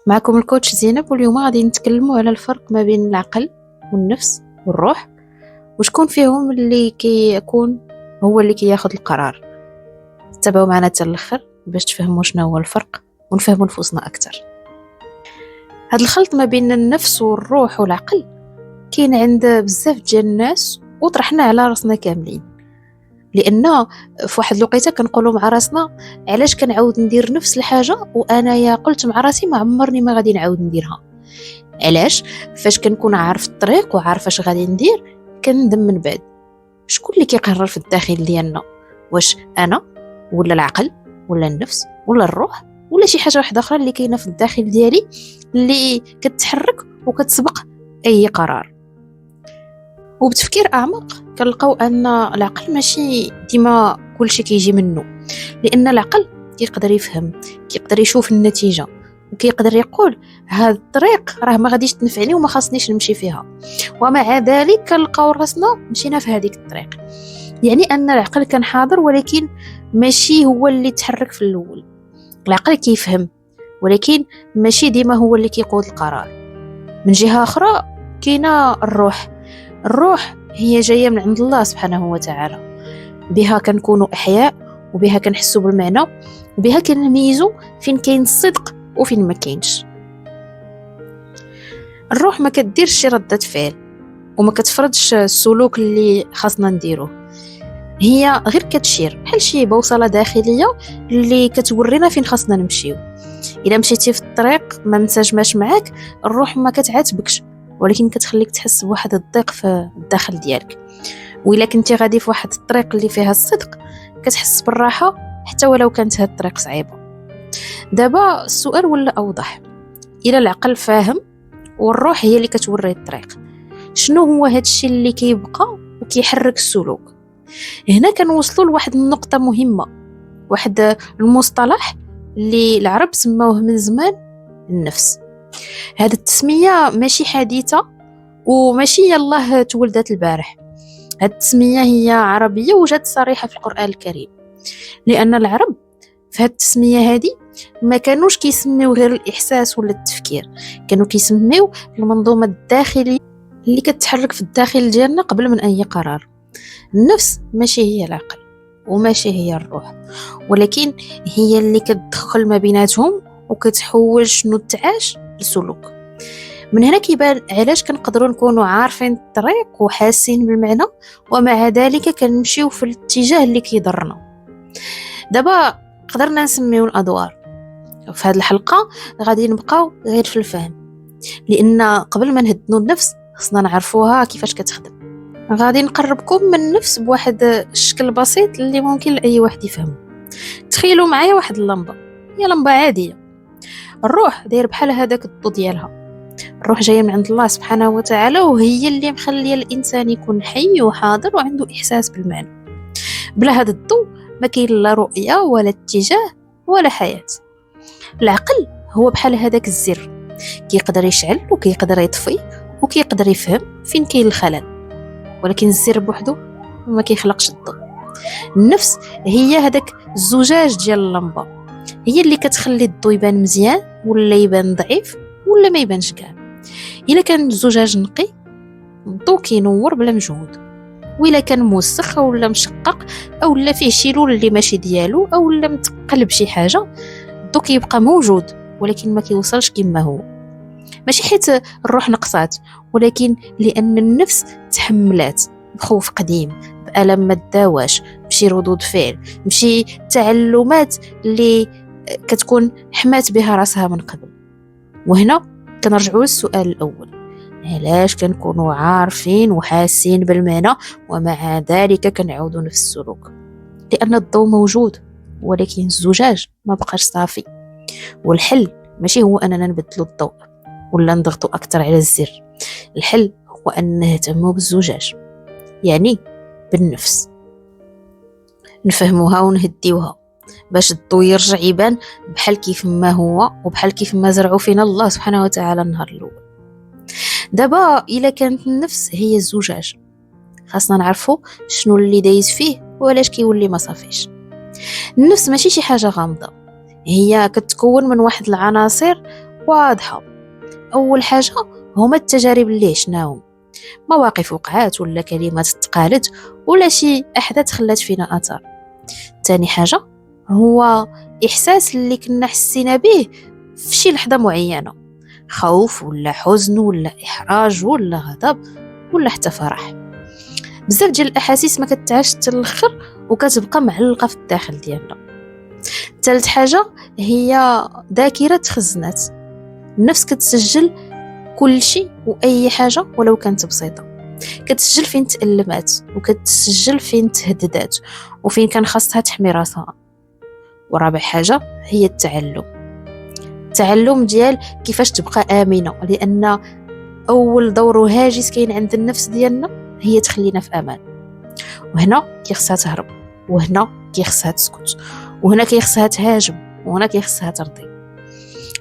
معكم الكوتش زينب، واليوم غادي نتكلموا على الفرق ما بين العقل والنفس والروح، وشكون فيهم اللي كيكون هو اللي كياخذ القرار. تابعوا معنا حتى الاخر باش تفهموا شنو هو الفرق ونفهموا نفوسنا اكثر. هذا الخلط ما بين النفس والروح والعقل كاين عند بزاف ديال الناس وطرحنا على راسنا كاملين، لان في واحد الوقيته كنقولوا مع راسنا علاش كنعاود ندير نفس الحاجه وانايا قلت مع راسي ما عمرني ما غادي نعاود نديرها. علاش فاش كنكون عارف الطريق وعارف اش غادي ندير كندم من بعد. شكون اللي كيقرر في الداخل ديالنا؟ واش انا ولا العقل ولا النفس ولا الروح ولا شي حاجه واحده اخرى اللي كاينه في الداخل ديالي اللي كتحرك وكتسبق اي قرار؟ وبتفكير اعمق كنلقاو ان العقل ماشي ديما كلشي كيجي منه، لان العقل كيقدر يفهم، كيقدر يشوف النتيجه، وكيقدر يقول هذا الطريق راه ما غاديش تنفعني وما خاصنيش نمشي فيها، ومع ذلك كنلقاو راسنا مشينا في هذيك الطريق. يعني ان العقل كان حاضر ولكن ماشي هو اللي تحرك في الاول. العقل كيفهم ولكن ماشي ديما هو اللي كيقود القرار. من جهه اخرى كاينه الروح هي جايه من عند الله سبحانه وتعالى، بها كنكونوا احياء، وبها كنحسوا بالمعنى، وبها كنميزوا فين كاين الصدق وفين ما كاينش. الروح ما كديرش شي ردة فعل وما كتفرضش السلوك اللي خاصنا نديروه، هي غير كتشير بحال شي بوصله داخليه اللي كتورينا فين خاصنا نمشيو. الا مشيتي في الطريق ما منسجماش معاك، الروح ما كتعاتبكش ولكن كتخليك تحس بواحد الضيق في الداخل ديالك. وإلا كنتي غادي في واحد الطريق اللي فيها الصدق كتحس بالراحه حتى ولو كانت هاد الطريق صعيبه. دابا السؤال ولا اوضح، الى العقل فاهم والروح هي اللي كتوري الطريق، شنو هو هاد الشيء اللي كيبقى وكيحرك السلوك؟ هنا كنوصلوا لواحد النقطه مهمه، واحد المصطلح اللي العرب سموه من زمان النفس. هذه التسميه ماشي حديثه وماشي يلاه تولدت البارح، هذه التسميه هي عربيه وجات صريحه في القرآن الكريم، لان العرب في هذه التسميه هذه ما كانوش كيسميو غير الاحساس ولا التفكير، كانوا كيسميو المنظومه الداخليه اللي كتحرك في الداخل ديالنا قبل من اي قرار. النفس ماشي هي العقل وماشي هي الروح، ولكن هي اللي كتدخل ما بيناتهم وكتحول شنو تعاش لسلوك. من هنا كيبان علاش كنقدروا نكونوا عارفين الطريق وحاسين بالمعنى ومع ذلك كنمشيو في الاتجاه اللي كيضرنا. دابا قدرنا نسميو الادوار. في هذه الحلقه غادي نبقاو غير في الفهم، لان قبل ما نهدنوا النفس خصنا نعرفوها كيفاش كتخدم. غادي نقربكم من النفس بواحد الشكل بسيط اللي ممكن لاي واحد يفهمه. تخيلوا معايا واحد اللمبه، هي لمبه عاديه. الروح داير بحال هذاك الضو ديالها. الروح جايه من عند الله سبحانه وتعالى، وهي اللي مخليه الانسان يكون حي وحاضر وعنده احساس بالمعنى. بلا هذا الضو ما كاين لا رؤيه ولا اتجاه ولا حياه. العقل هو بحال هذاك الزر، كيقدر يشعل وكيقدر يطفي وكيقدر يفهم فين كاين الخلل، ولكن الزر بوحدو ما كيخلقش الضوء. النفس هي هذاك الزجاج ديال اللمبه، هي اللي كتخلي الضوء يبان مزيان ولا يبان ضعيف ولا ما يبانش كاع. الا كان الزجاج نقي الضوء كينور بلا مجهود، وإلا كان موسخ ولا مشقق او لا فيه شي لون اللي ماشي ديالو او لا متقلب شي حاجه، الضوء كيبقى موجود ولكن ما كيوصلش كما هو. ماشي حيت الروح نقصات، ولكن لان النفس تحملات بخوف قديم، بألم ما داواش، بشي ردود فعل، بشي تعلمات اللي كتكون حمات بها راسها من قبل. وهنا كنرجعوا للسؤال الاول، علاش كنكونوا عارفين وحاسين بالمعنى ومع ذلك كنعودوا نفس السلوك؟ لان الضوء موجود ولكن الزجاج ما بقاش صافي. والحل ماشي هو اننا نبدلوا الضوء ولا نضغطوا اكثر على الزر، الحل هو ان نهتموا بالزجاج، يعني بالنفس، نفهموها ونهديوها باش الضوء يرجع يبان بحال كيف ما هو وبحال كيف ما زرعوا فينا الله سبحانه وتعالى النهار الاول. دابا الا كانت النفس هي الزجاج، خاصنا نعرفوا شنو اللي دايز فيه وعلاش كيولي ما صافيش. النفس ماشي شي حاجه غامضه، هي كتكون من واحد العناصر واضحة. أول حاجة هما التجارب اللي عشناهم، مواقف وقعات ولا كلمات تقالت ولا شي أحداث خلات فينا أثر. تاني حاجة هو إحساس اللي كنا حسينا به في شي لحظة معينة، خوف ولا حزن ولا إحراج ولا غضب ولا حتى فرح. بزاف ديال الأحاسيس ما كتعاش حتى الآخر وكتبقى معلقة في الداخل ديالنا. ثالث حاجة هي ذاكرة تخزنات، النفس كتسجل كل شيء وأي حاجة ولو كانت بسيطة، كتسجل فين تألمات وكتسجل فين تهددات وفين كان خاصها تحمي راسها. ورابع حاجة هي التعلم ديال كيفاش تبقى آمنة، لأن أول دور هاجس كاين عند النفس ديالنا هي تخلينا في أمان. وهنا كيخصها تهرب، وهنا كيخصها تسكت، وهنا كيخصها تهاجم، وهنا كيخصها ترضي.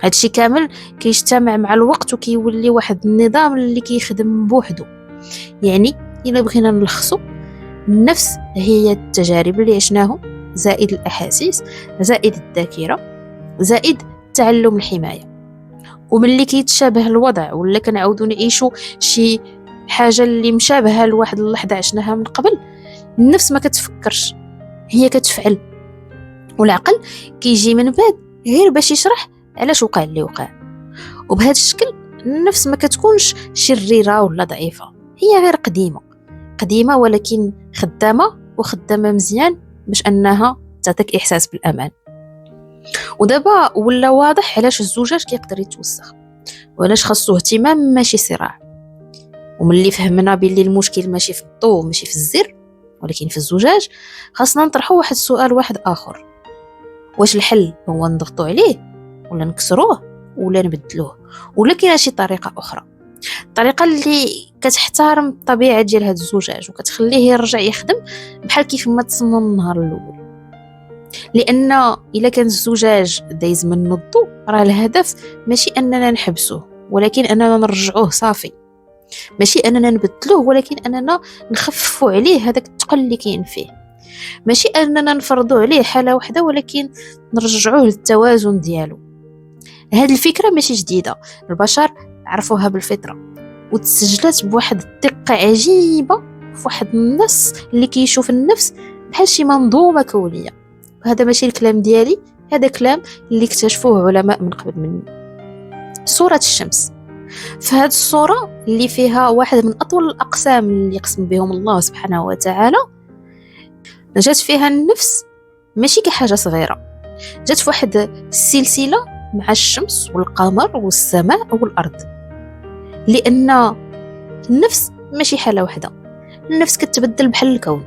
هادشي كامل كيجتمع مع الوقت وكيولي واحد النظام اللي كيخدم بوحدو. يعني إلا بغينا نلخصو، النفس هي التجارب اللي عشناهم زائد الأحاسيس زائد الذاكرة زائد تعلم الحماية. وملي كيتشابه الوضع ولا كنعاودو نعيشو شي حاجة اللي مشابهة لواحد اللحظة عشناها من قبل، النفس ما كتفكرش، هي كتفعل، والعقل كيجي من بعد غير باش يشرح علاش وقع اللي وقع. وبهذا الشكل النفس ما كتكونش شريرة ولا ضعيفة، هي غير قديمة ولكن خدامة مزيان باش أنها تعطيك إحساس بالأمان. ودابا ولا واضح علاش الزجاج كيقدر يتوسخ وعلاش خاصو اهتمام ماشي صراع. وملي فهمنا باللي المشكل ماشي في الضوء ماشي في الزر ولكن في الزجاج، خاصنا نطرحوا واحد السؤال واحد آخر: واش الحل هو نضغطوا عليه ولا نكسروه ولا نبدلوه، ولا كاينه شي طريقة أخرى، الطريقة اللي كتحترم الطبيعة ديال هذا الزجاج وكتخليه يرجع يخدم بحال كيف ما تصمم النهار الأول. لأن إلا كان الزجاج دايز منه الضوء، راه الهدف ماشي أننا نحبسوه ولكن أننا نرجعوه صافي، ماشي أننا نبدلوه ولكن أننا نخففوا عليه هذاك الثقل اللي كاين فيه، ماشي أننا نفرضوا عليه حالة واحدة ولكن نرجعوه للتوازن ديالو. هذه الفكرة ماشي جديدة، البشر عرفوها بالفطرة وتسجلت بواحد الدقة عجيبة في واحد النص اللي كيشوف النفس بحال شي منظومة كونية. وهذا ماشي الكلام ديالي، هذا كلام اللي اكتشفوه علماء من قبل مني. صورة الشمس، في هذه الصورة اللي فيها واحد من أطول الأقسام اللي يقسم بهم الله سبحانه وتعالى، جات فيها النفس ماشي كحاجة صغيرة، جات في واحد السلسلة مع الشمس والقمر والسماء والأرض. لأن النفس ماشي حالة واحدة، النفس كتبدل بحال الكون.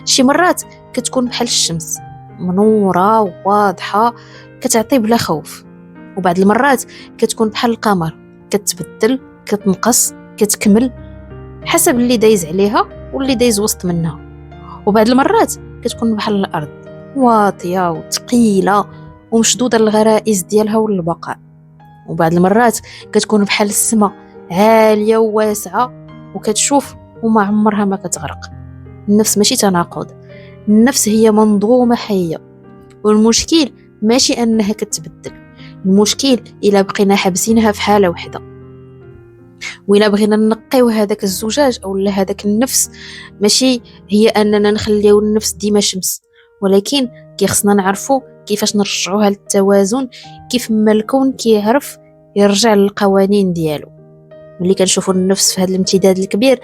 شي مرات كتكون بحال الشمس منورة وواضحة كتعطي بلا خوف، وبعد المرات كتكون بحال القمر كتبدل كتنقص كتكمل حسب اللي دايز عليها واللي دايز وسط منها. وبعد المرات كتكون بحال الأرض واطية وثقيلة ومشدودة للغرائز ديالها والبقاء. وبعد المرات كتكون بحال السماء عالية وواسعة وكتشوف وما عمرها ما كتغرق. النفس ماشي تناقض، النفس هي منظومة حية، والمشكل ماشي أنها كتبدل، المشكل إلا بقينا حابسينها في حالة واحدة. وإلا بغينا نقيو هذاك الزجاج أو هذاك النفس، ماشي هي أننا نخليو النفس ديما شمس، ولكن كيخصنا نعرفو كيفاش نرجعوها للتوازن، كيف ما الكون كيعرف يرجع للقوانين ديالو. ملي كنشوفوا النفس في هذا الامتداد الكبير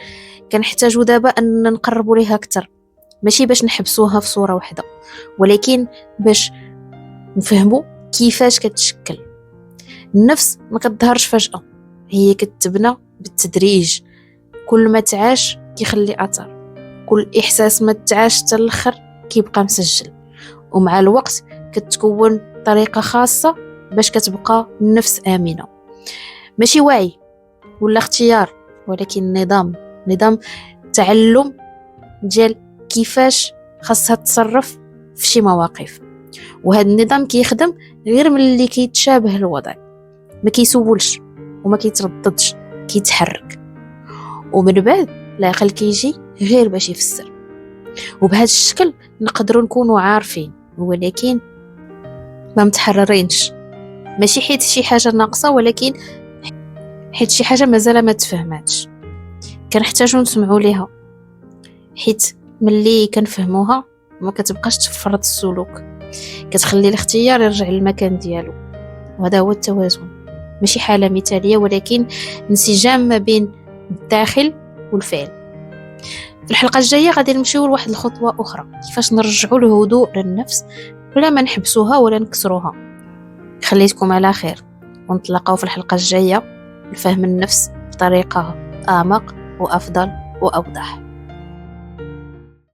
كنحتاجوا دابا أن نقربوا ليها أكثر، ماشي باش نحبسوها في صورة واحدة ولكن باش نفهموا كيفاش كتشكل. النفس ما كتظهرش فجأة، هي كتبنى بالتدريج، كل ما تعاش كيخلي أثر، كل إحساس ما تعاش حتى الآخر كيبقى مسجل، ومع الوقت كتكون طريقة خاصة باش كتبقى النفس آمنة. ماشي وعي ولا اختيار ولكن نظام تعلم ديال كيفاش خاصها تصرف في شي مواقف. وهذا النظام كيخدم غير من اللي كيتشابه الوضع، ما كيسولش وما كيترددش، كيتحرك، ومن بعد العقل كيجي غير باش يفسر. وبهذا الشكل نقدروا نكونوا عارفين ولكن ما متحررينش، ماشي حيت شي حاجة ناقصة، ولكن حيت شي حاجة مازال ما تفهماتش. كنحتاجو نسمعوا ليها، حيت ملي كنفهموها ما كتبقاش تفرض السلوك، كتخلي الاختيار يرجع للمكان ديالو. وهذا هو التوازن، ماشي حالة مثالية ولكن انسجام ما بين الداخل والفعل. في الحلقة الجاية غادي نمشيو لواحد الخطوة أخرى، كيفاش نرجعوا الهدوء للنفس ولا ما نحبسوها ولا نكسروها. خليتكم على خير، ونتلاقاو في الحلقة الجاية لفهم النفس بطريقة أعمق وأفضل وأوضح.